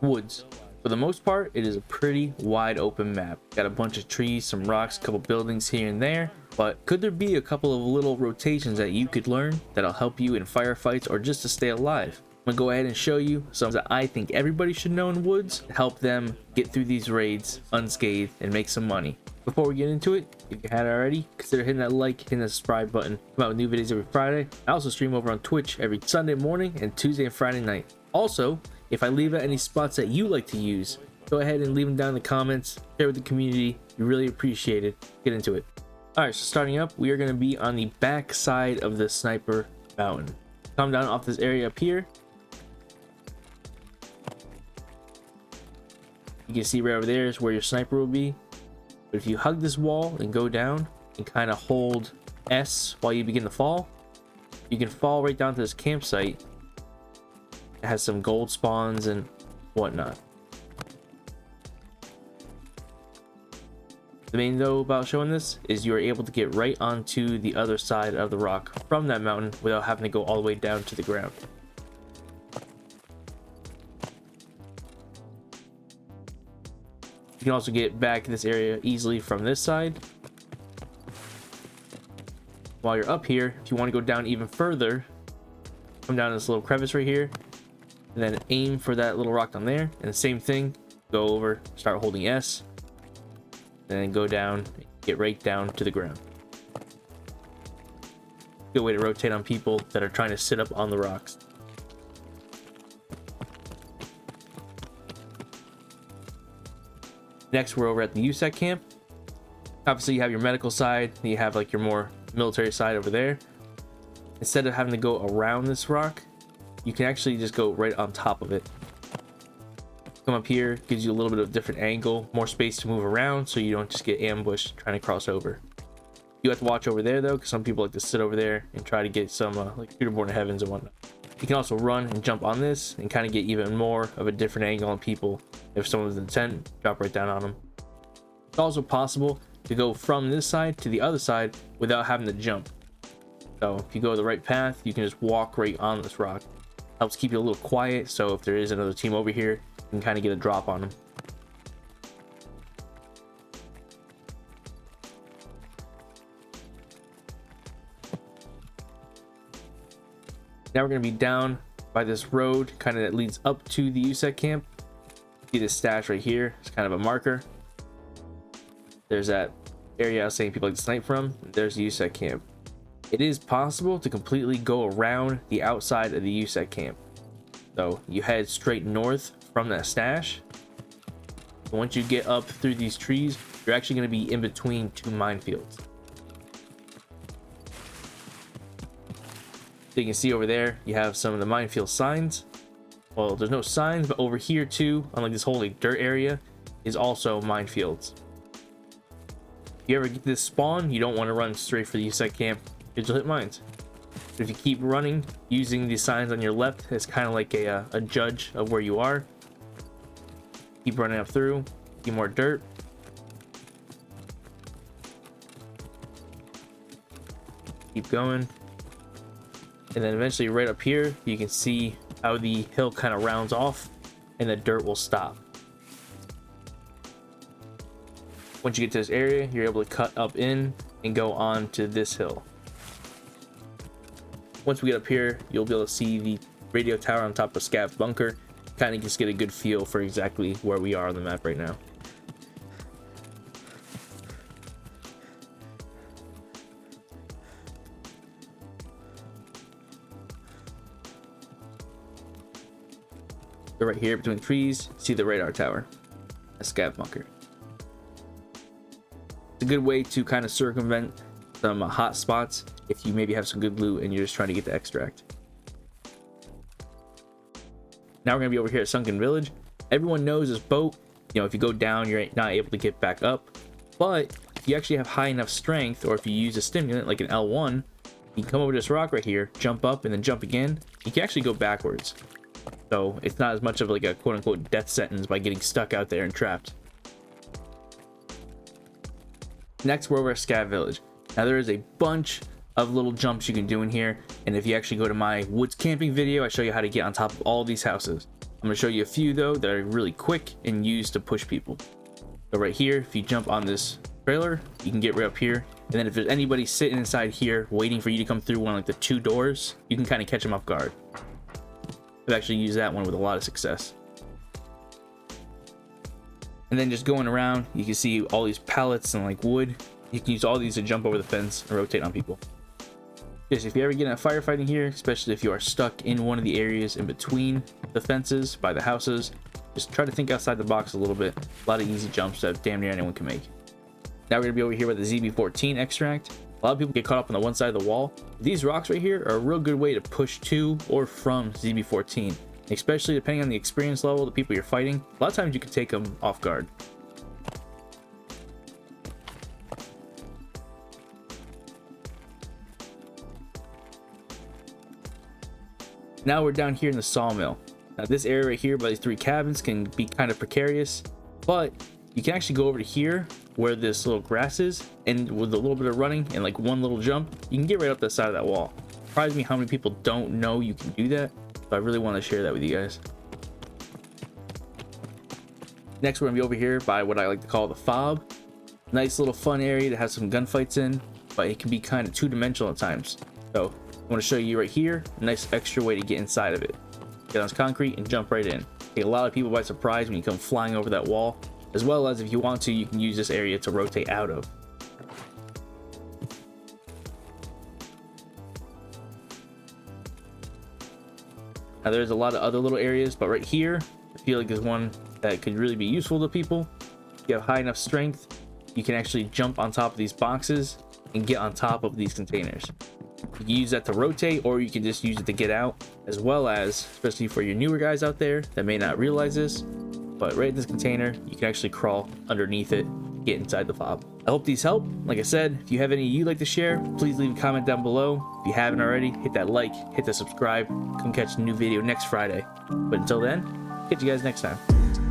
woods. For the most part, it is a pretty wide open map. Got a bunch of trees, some rocks, a couple buildings here and there, but could there be a couple of little rotations that you could learn that'll help you in firefights or just to stay alive? I'm gonna go ahead and show you some that I think everybody should know in woods to help them get through these raids unscathed and make some money. Before we get into it, if you hadn't already, consider hitting that like, hitting the subscribe button. Come out with new videos every Friday. I also stream over on Twitch every Sunday morning and Tuesday and Friday night. Also, if I leave out any spots that you like to use, go ahead and leave them down in the comments, share with the community. We really appreciate it. Get into it. Alright, so starting up, we are going to be on the back side of the sniper mountain. Come down off this area up here. You can see right over there is where your sniper will be. But if you hug this wall and go down and kind of hold S while you begin to fall, you can fall right down to this campsite. It has some gold spawns and whatnot. The main though about showing this is you are able to get right onto the other side of the rock from that mountain without having to go all the way down to the ground. You can also get back to this area easily from this side. While you're up here, if you want to go down even further, come down this little crevice right here and then aim for that little rock down there, and the same thing, go over, start holding S, and then go down, get right down to the ground. Good way to rotate on people that are trying to sit up on the rocks. Next, we're over at the USAC camp. Obviously, you have your medical side, you have like your more military side over there. Instead of having to go around this rock, you can actually just go right on top of it. Come up here, gives you a little bit of different angle, more space to move around so you don't just get ambushed trying to cross over. You have to watch over there though, because some people like to sit over there and try to get some like shooter-born heavens and whatnot. You can also run and jump on this and kind of get even more of a different angle on people. If someone's in the tent, drop right down on them. It's also possible to go from this side to the other side without having to jump. So if you go the right path, you can just walk right on this rock. Helps keep you a little quiet, so if there is another team over here, you can kind of get a drop on them. Now we're going to be down by this road kind of that leads up to the USAC camp. See this stash right here, it's kind of a marker. There's that area I was saying people like to snipe from. There's the USAC camp. It is possible to completely go around the outside of the USAC camp. So you head straight north from that stash. Once you get up through these trees, you're actually going to be in between two minefields. So you can see over there, you have some of the minefield signs. Well, there's no signs, but over here too, unlike this whole like dirt area, is also minefields. If you ever get this spawn, you don't want to run straight for the USAC camp, because you'll hit mines. But if you keep running, using the signs on your left as kind of like a judge of where you are. Keep running up through, get more dirt. Keep going. And then eventually right up here, you can see how the hill kind of rounds off and the dirt will stop. Once you get to this area, you're able to cut up in and go on to this hill. Once we get up here, you'll be able to see the radio tower on top of Scav's bunker. Kind of just get a good feel for exactly where we are on the map right now. So right here between trees, see the radar tower, a Scav bunker. It's a good way to kind of circumvent some hot spots if you maybe have some good loot and you're just trying to get the extract. Now we're gonna be over here at Sunken Village. Everyone knows this boat, you know, if you go down, you're not able to get back up. But if you actually have high enough strength, or if you use a stimulant like an L1, you can come over to this rock right here, jump up and then jump again. You can actually go backwards. So it's not as much of like a quote unquote death sentence by getting stuck out there and trapped. Next, we're over at Scav Village. Now there is a bunch of little jumps you can do in here, and if you actually go to my woods camping video, I show you how to get on top of all these houses. I'm I'm gonna show you a few though that are really quick and used to push people. So right here, if you jump on this trailer, you can get right up here. And then if there's anybody sitting inside here waiting for you to come through one of like the 2 doors, you can kind of catch them off guard. I've actually used that one with a lot of success. And then just going around, you can see all these pallets and like wood. You can use all these to jump over the fence and rotate on people. Just if you ever get in a firefighting here, especially if you are stuck in one of the areas in between the fences by the houses, just try to think outside the box a little bit. A lot of easy jumps that damn near anyone can make. Now we're gonna be over here with the ZB14 extract. A lot of people get caught up on the one side of the wall. These rocks right here are a real good way to push to or from ZB14, especially depending on the experience level of the people you're fighting. A lot of times you can take them off guard. Now we're down here in the sawmill. Now this area right here by these 3 cabins can be kind of precarious, but you can actually go over to here where this little grass is, and with a little bit of running and like one little jump, you can get right up the side of that wall. Surprised me how many people don't know you can do that, so I really want to share that with you guys. Next we're gonna be over here by what I like to call the fob. Nice little fun area to have some gunfights in, but it can be kind of 2-dimensional at times. So I want to show you right here a nice extra way to get inside of it. Get on this concrete and jump right in. Take a lot of people by surprise when you come flying over that wall, as well as if you want to, you can use this area to rotate out of. Now there's a lot of other little areas, but right here I feel like there's one that could really be useful to people. If you have high enough strength, you can actually jump on top of these boxes and get on top of these containers. You can use that to rotate, or you can just use it to get out, as well as, especially for your newer guys out there that may not realize this, but right in this container, you can actually crawl underneath it, get inside the fob. I hope these help. Like I said, if you have any you'd like to share, please leave a comment down below. If you haven't already, hit that like, hit the subscribe. Come catch a new video next Friday. But until then, catch you guys next time.